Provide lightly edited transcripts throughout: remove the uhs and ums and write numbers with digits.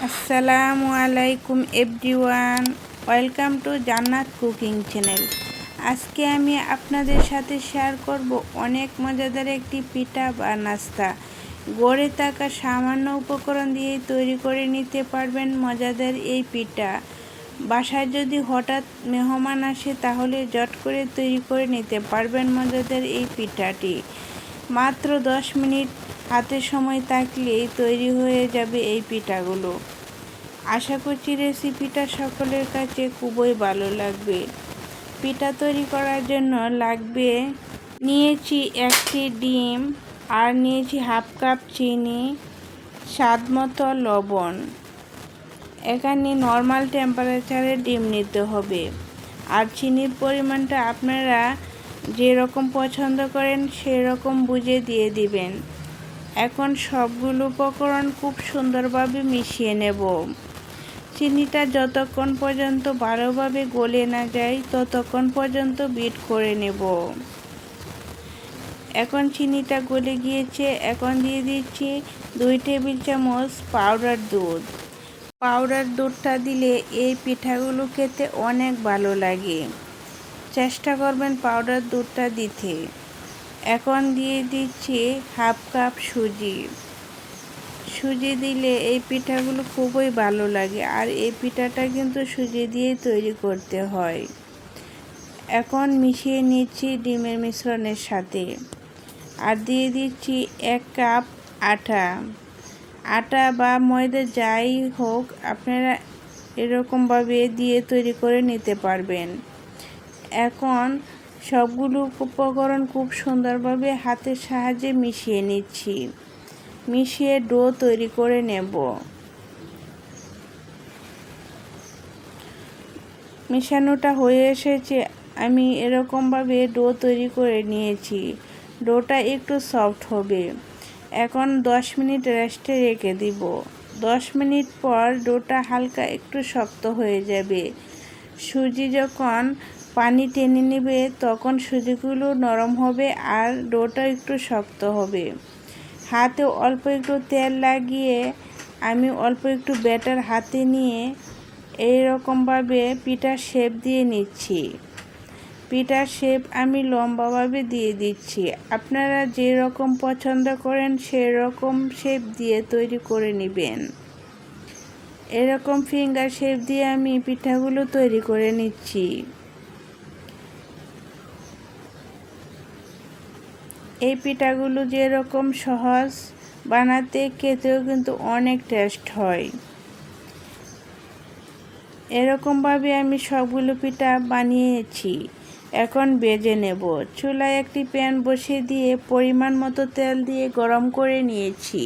আসসালামু আলাইকুম everyone, welcome to জান্নাত কুকিং চ্যানেল। আজকে আমি আপনাদের সাথে শেয়ার করব অনেক মজাদার একটি পিঠা বা নাস্তা। গড়ে থাকা সামান্য উপকরণ দিয়ে তৈরি করে নিতে পারবেন মজাদার এই পিঠা। বাসায় যদি হঠাৎ মেহমান আসে তাহলে জট করে তৈরি করে নিতে পারবেন মজাদার এই পিঠাটি। মাত্র 10 মিনিট হাতে সময় থাকলেই তৈরি হয়ে যাবে এই পিঠাগুলো। আশা করছি রেসিপিটা সকলের কাছে খুবই ভালো লাগবে। পিঠা তৈরি করার জন্য নিয়েছি একটি ডিম, আর নিয়েছি হাফ কাপ চিনি, স্বাদ মতো লবণ। এখানে নর্মাল টেম্পারেচারে ডিম নিতে হবে, আর চিনির পরিমাণটা আপনারা যেরকম পছন্দ করেন সেরকম বুঝে দিয়ে দিবেন। এখন সবগুলো উপকরণ খুব সুন্দরভাবে মিশিয়ে নেব। চিনিটা যতক্ষণ পর্যন্ত ভালোভাবে গলে না যায় ততক্ষণ পর্যন্ত বিট করে নেব। এখন চিনিটা গলে গিয়েছে, এখন দিয়ে দিচ্ছি 2 টেবিল চামচ পাউডার দুধ। পাউডার দুধটা দিলে এই পিঠাগুলো খেতে অনেক ভালো লাগে, চেষ্টা করবেন পাউডার দুধটা দিতে। এখন দিয়ে দিচ্ছি হাফ কাপ সুজি দিলে এই পিঠাগুলো খুবই ভালো লাগে, আর এই পিঠাটা কিন্তু সুজি দিয়ে তৈরি করতে হয়। এখন মিশিয়ে নিচ্ছি ডিমের মিশ্রণের সাথে, আর দিয়ে দিচ্ছি 1 কাপ আটা বা ময়দা যাই হোক, আপনারা এরকমভাবে দিয়ে তৈরি করে নিতে পারবেন। এখন সবগুলো উপকরণ খুব সুন্দরভাবে হাতের সাহায্যে মিশিয়ে নিচ্ছি, মিশিয়ে ডো তৈরি করে নেব। মেশানোটা হয়ে এসেছে, আমি এরকমভাবে ডো তৈরি করে নিয়েছি। ডোটা একটু সফট হবে। এখন 10 মিনিট রেস্টে রেখে দিব। 10 মিনিট পর ডোটা হালকা একটু শক্ত হয়ে যাবে। সুজি যখন পানি টেনে নেবে তখন সুজিগুলো নরম হবে আর ডোটা একটু শক্ত হবে। হাতে অল্প একটু তেল লাগিয়ে আমি অল্প একটু ব্যাটার হাতে নিয়ে এইরকমভাবে পিঠার শেপ দিয়ে নিচ্ছি। পিঠার শেপ আমি লম্বাভাবে দিয়ে দিচ্ছি। আপনারা যেরকম পছন্দ করেন সেরকম শেপ দিয়ে তৈরি করে নেবেন। এরকম ফিঙ্গার শেপ দিয়ে আমি পিঠাগুলো তৈরি করে নিচ্ছি। এই পিঠাগুলো যেরকম সহজ, বানাতে খেতেও কিন্তু অনেক টেস্ট হয়। এরকমভাবে আমি সবগুলো পিঠা বানিয়েছি। এখন ভেজে নেব। চুলায় একটি প্যান বসিয়ে দিয়ে পরিমাণ মতো তেল দিয়ে গরম করে নিয়েছি।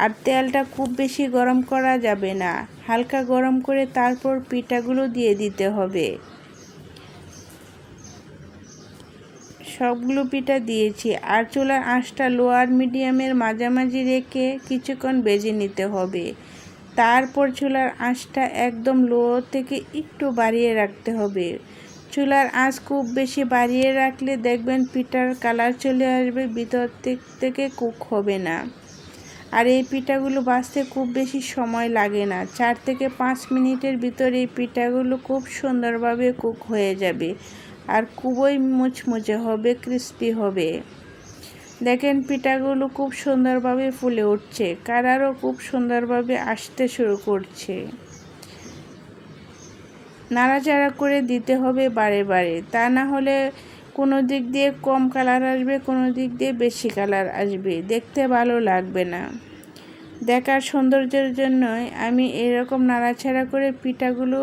আর তেলটা খুব বেশি গরম করা যাবে না, হালকা গরম করে তারপর পিঠাগুলো দিয়ে দিতে হবে। সবগুলো পিঠা দিয়েছি, আর চুলার আঁচটা লো আর মিডিয়ামের মাঝামাঝি রেখে কিছুক্ষণ ভেজে নিতে হবে। তারপর চুলার আঁচটা একদম লো থেকে একটু বাড়িয়ে রাখতে হবে। চুলার আঁচ খুব বেশি বাড়িয়ে রাখলে দেখবেন পিঠার কালার চলে আসবে, ভিতর থেকে কুক হবে না। আর এই পিঠাগুলো ভাজতে খুব বেশি সময় লাগে না, 4 থেকে 5 মিনিটের ভিতরে এই পিঠাগুলো খুব সুন্দরভাবে কুক হয়ে যাবে, আর খুবই মুচমুচে হবে, ক্রিস্পি হবে। দেখেন পিঠাগুলো খুব সুন্দরভাবে ফুলে উঠছে, কালারও খুব সুন্দরভাবে আসতে শুরু করছে। নাড়াচাড়া করে দিতে হবে বারে বারে, তা না হলে কোনো দিক দিয়ে কম কালার আসবে, কোনো দিক দিয়ে বেশি কালার আসবে, দেখতে ভালো লাগবে না। দেখার সৌন্দর্যের জন্যই আমি এরকম নাড়াচাড়া করে পিঠাগুলো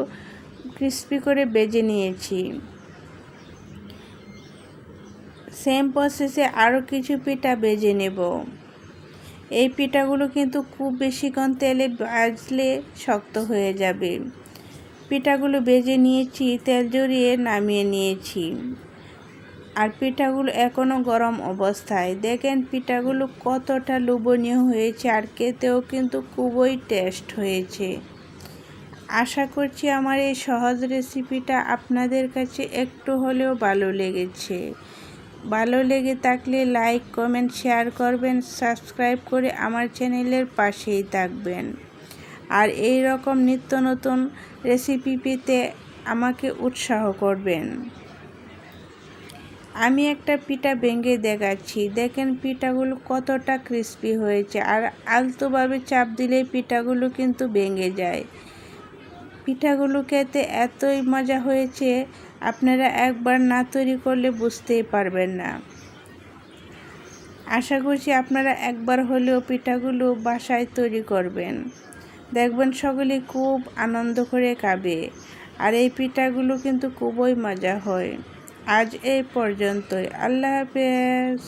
ক্রিস্পি করে ভেজে নিয়েছি। সেম প্রসেসে আরও কিছু পিঠা ভেজে নেব। এই পিঠাগুলো কিন্তু খুব বেশিক্ষণ তেলে ভাজলে শক্ত হয়ে যাবে। পিঠাগুলো ভেজে নিয়েছি, তেল জড়িয়ে নামিয়ে নিয়েছি। আর পিঠাগুলো এখনও গরম অবস্থায়। দেখেন পিঠাগুলো কতটা লোভনীয় হয়েছে, আর খেতেও কিন্তু খুবই টেস্ট হয়েছে। আশা করছি আমার এই সহজ রেসিপিটা আপনাদের কাছে একটু হলেও ভালো লেগেছে। ভালো লেগে থাকলে লাইক, কমেন্ট, শেয়ার করবেন, সাবস্ক্রাইব করে আমার চ্যানেলের পাশেই থাকবেন। আর এই রকম নিত্য নতুন রেসিপি পেতে আমাকে উৎসাহ করবেন। আমি একটা পিঠা ভেঙে দেখাচ্ছি, দেখেন পিঠাগুলো কতটা ক্রিস্পি হয়েছে, আর আলতোভাবে চাপ দিলেই পিঠাগুলো কিন্তু ভেঙে যায়। পিঠাগুলো খেতে এতই মজা হয়েছে, আপনারা একবার না তৈরি করলে বুঝতেই পারবেন না। আশা করছি আপনারা একবার হলেও পিঠাগুলো বাসায় তৈরি করবেন, দেখবেন সকলে খুব আনন্দ করে খাবে। আর এই পিঠাগুলো কিন্তু খুবই মজা হয়। আজ এই পর্যন্তই, আল্লাহ হাফেজ।